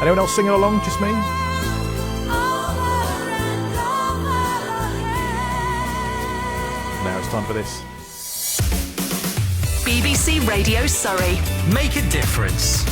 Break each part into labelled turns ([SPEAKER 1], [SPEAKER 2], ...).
[SPEAKER 1] Anyone else singing along? Just me? Now it's time for this.
[SPEAKER 2] BBC Radio Surrey.
[SPEAKER 3] Make a difference.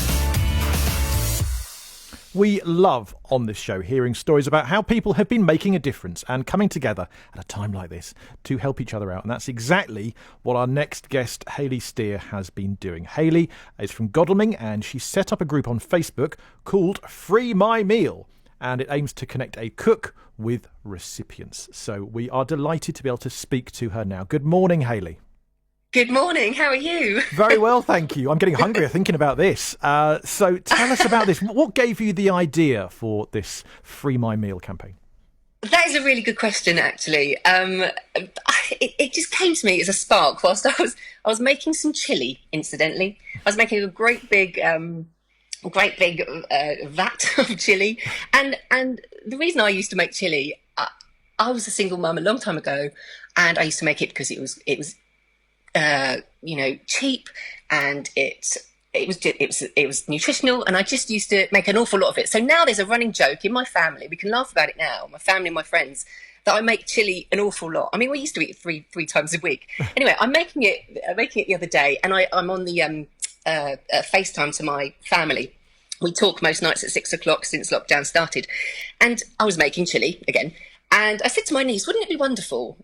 [SPEAKER 1] We love on this show hearing stories about how people have been making a difference and coming together at a time like this to help each other out. And that's exactly what our next guest, Hayley Steer, has been doing. Hayley is from Godalming and she set up a group on Facebook called Free My Meal. And it aims to connect a cook with recipients. So we are delighted to be able to speak to her now. Good morning, Hayley.
[SPEAKER 4] Good morning. How are you?
[SPEAKER 1] Very well, thank you. I'm getting hungrier thinking about this. So tell us about this. What gave you the idea for this Free My Meal campaign?
[SPEAKER 4] That is a really good question, actually. It just came to me as a spark whilst I was making some chilli. Incidentally, I was making a great big vat of chilli, and the reason I used to make chilli, I was a single mum a long time ago, and I used to make it because it was cheap, and it was nutritional, and I just used to make an awful lot of it. So now there's a running joke in my family. We can laugh about it now, my family and my friends, that I make chili an awful lot. I mean, we used to eat it three times a week. Anyway, I'm making it the other day, and I'm on the FaceTime to my family. We talk most nights at 6 o'clock since lockdown started, and I was making chili again. And I said to my niece, "Wouldn't it be wonderful,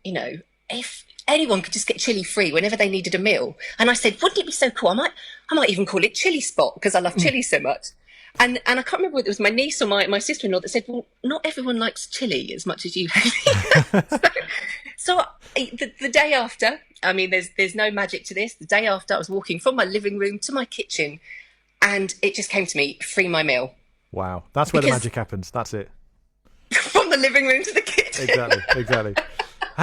[SPEAKER 4] if anyone could just get chili free whenever they needed a meal?" And I said, "Wouldn't it be so cool? I might even call it Chili Spot because I love chili so much." And I can't remember whether it was my niece or my sister-in-law that said, "Well, not everyone likes chili as much as you." so the day after, I mean, there's no magic to this. The day after, I was walking from my living room to my kitchen, and it just came to me: Free My Meal.
[SPEAKER 1] Wow, that's where the magic happens. That's it.
[SPEAKER 4] From the living room to the kitchen.
[SPEAKER 1] Exactly.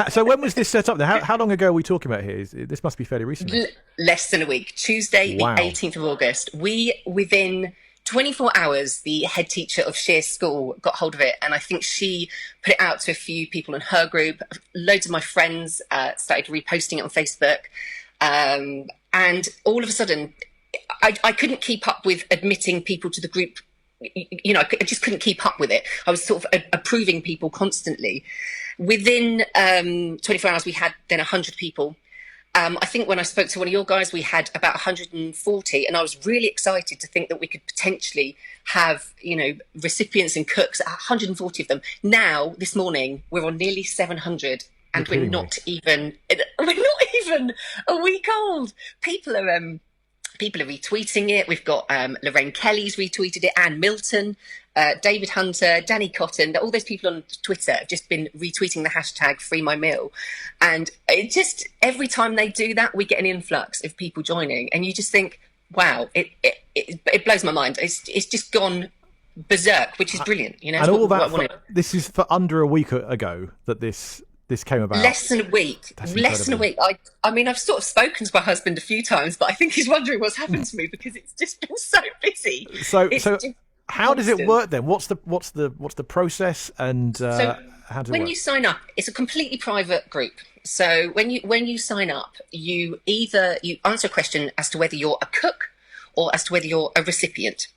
[SPEAKER 1] So when was this set up? How long ago are we talking about here? This must be fairly recent.
[SPEAKER 4] Less than a week. Tuesday,
[SPEAKER 1] Wow.
[SPEAKER 4] The 18th of August. Within 24 hours, the head teacher of Shears School got hold of it, and I think she put it out to a few people in her group. Loads of my friends started reposting it on Facebook. And all of a sudden, I couldn't keep up with admitting people to the group. I just couldn't keep up with it. I was sort of approving people constantly. Within 24 hours, we had then 100 people. I think when I spoke to one of your guys, we had about 140, and I was really excited to think that we could potentially have, recipients and cooks, 140 of them. Now, this morning, we're on nearly 700, and we're not even a week old. People are retweeting it. We've got Lorraine Kelly's retweeted it, Anne Milton, David Hunter, Danny Cotton. All those people on Twitter have just been retweeting the hashtag Free My Meal. And it just, every time they do that, we get an influx of people joining. And you just think, wow, it blows my mind. It's just gone berserk, which is brilliant.
[SPEAKER 1] And all that, this is for under a week ago that this came about.
[SPEAKER 4] Less than a week. Less than a week. I mean, I've sort of spoken to my husband a few times, but I think he's wondering what's happened to me because it's just been so busy.
[SPEAKER 1] So how does it work then? What's the process, and how does it work?
[SPEAKER 4] When you sign up, it's a completely private group. So when you sign up, you answer a question as to whether you're a cook or as to whether you're a recipient.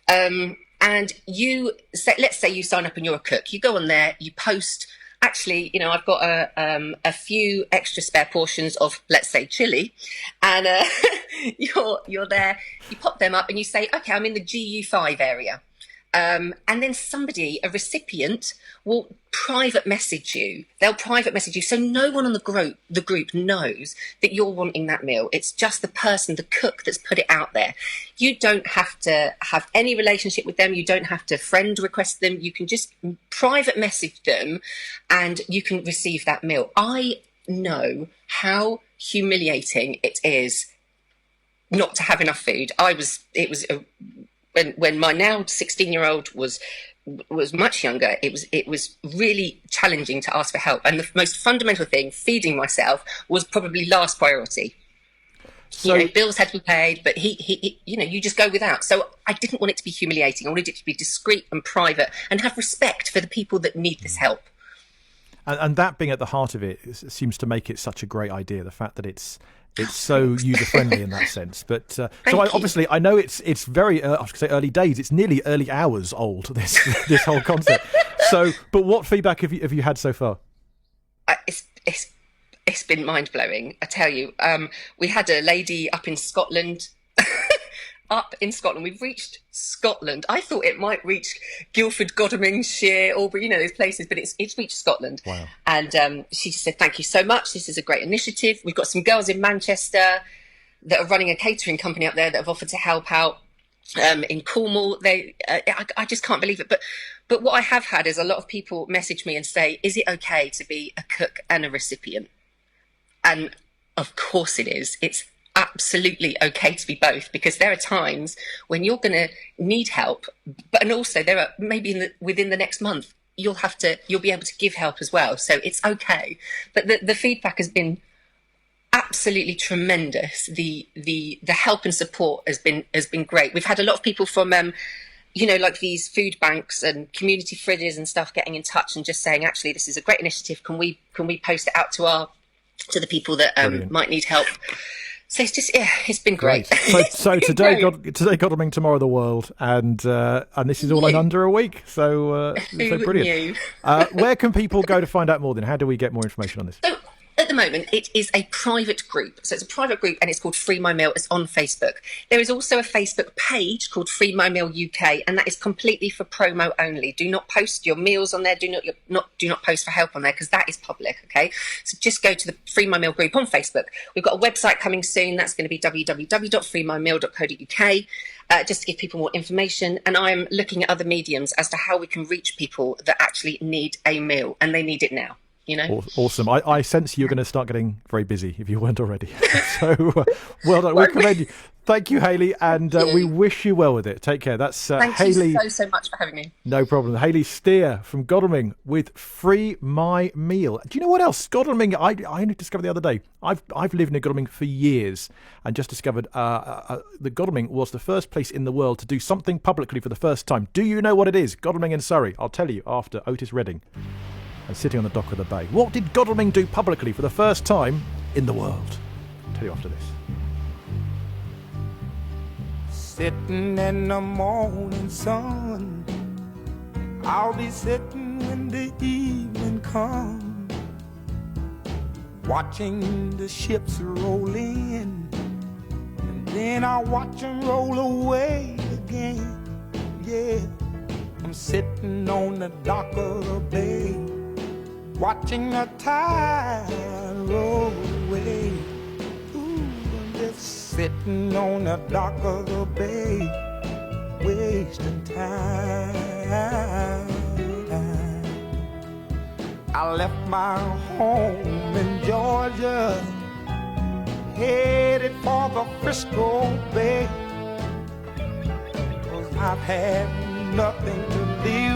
[SPEAKER 4] And let's say you sign up and you're a cook. You go on there, you post. Actually, I've got a few extra spare portions of, let's say, chili, and you're there. You pop them up and you say, "Okay, I'm in the GU5 area," and then a recipient, will private message you. They'll private message you, so no one on the group knows that you're wanting that meal. It's just the person, the cook, that's put it out there. You don't have to have any relationship with them. You don't have to friend request them. You can just private message them, and you can receive that meal. I know how humiliating it is not to have enough food. When my now 16-year-old was much younger, it was really challenging to ask for help. And the most fundamental thing, feeding myself, was probably last priority. So, bills had to be paid, but he you just go without. So I didn't want it to be humiliating. I wanted it to be discreet and private and have respect for the people that need this help.
[SPEAKER 1] And that being at the heart of it seems to make it such a great idea. The fact that it's It's so user-friendly in that sense. But so
[SPEAKER 4] you.
[SPEAKER 1] obviously, I know it's very, I was going to say early days. It's nearly early hours old, this whole concept. So, but what feedback have you had so far?
[SPEAKER 4] It's been mind-blowing, I tell you. We had a lady up in Scotland. We've reached Scotland. I thought it might reach Guildford, Godalming, Sheer, Albury, those places, but it's reached Scotland.
[SPEAKER 1] Wow.
[SPEAKER 4] And she said, thank you so much. This is a great initiative. We've got some girls in Manchester that are running a catering company up there that have offered to help out. In Cornwall, I just can't believe it. But what I have had is a lot of people message me and say, is it okay to be a cook and a recipient? And of course it is. It's absolutely okay to be both, because there are times when you're going to need help, and also there are maybe within the next month you'll be able to give help as well. So it's okay. But the feedback has been absolutely tremendous. The help and support has been great. We've had a lot of people from like these food banks and community fridges and stuff getting in touch and just saying, actually, this is a great initiative. Can we post it out to the people that might need help? So it's just, it's been great.
[SPEAKER 1] So today, Godalming, tomorrow the world, and this is all in under a week. So brilliant. Where can people go to find out more? Then, how do we get more information on this?
[SPEAKER 4] So, at the moment, it is a private group. So it's a private group and it's called Free My Meal. It's on Facebook. There is also a Facebook page called Free My Meal UK, and that is completely for promo only. Do not post your meals on there. Do not post for help on there, because that is public, okay? So just go to the Free My Meal group on Facebook. We've got a website coming soon. That's going to be www.freemymeal.co.uk. Just to give people more information. And I'm looking at other mediums as to how we can reach people that actually need a meal, and they need it now.
[SPEAKER 1] Awesome. I sense you're going to start getting very busy if you weren't already. So well done. We commend you. Thank you, Hayley, and we wish you well with it. Take care. That's Hayley.
[SPEAKER 4] Thank you so much for having me.
[SPEAKER 1] No problem. Hayley Steer from Godalming with Free My Meal. Do you know what else? Godalming, I only discovered the other day. I've lived near Godalming for years and just discovered that Godalming was the first place in the world to do something publicly for the first time. Do you know what it is? Godalming in Surrey. I'll tell you after Otis Redding. And sitting on the dock of the bay. What did Godalming do publicly for the first time in the world? I'll tell you after this.
[SPEAKER 5] Sitting in the morning sun, I'll be sitting when the evening comes, watching the ships roll in, and then I'll watch them roll away again. Yeah, I'm sitting on the dock of the bay, watching the tide roll away. Ooh, I'm just sitting on the dock of the bay, wasting time. I left my home in Georgia, headed for the Frisco Bay, 'cause I've had nothing to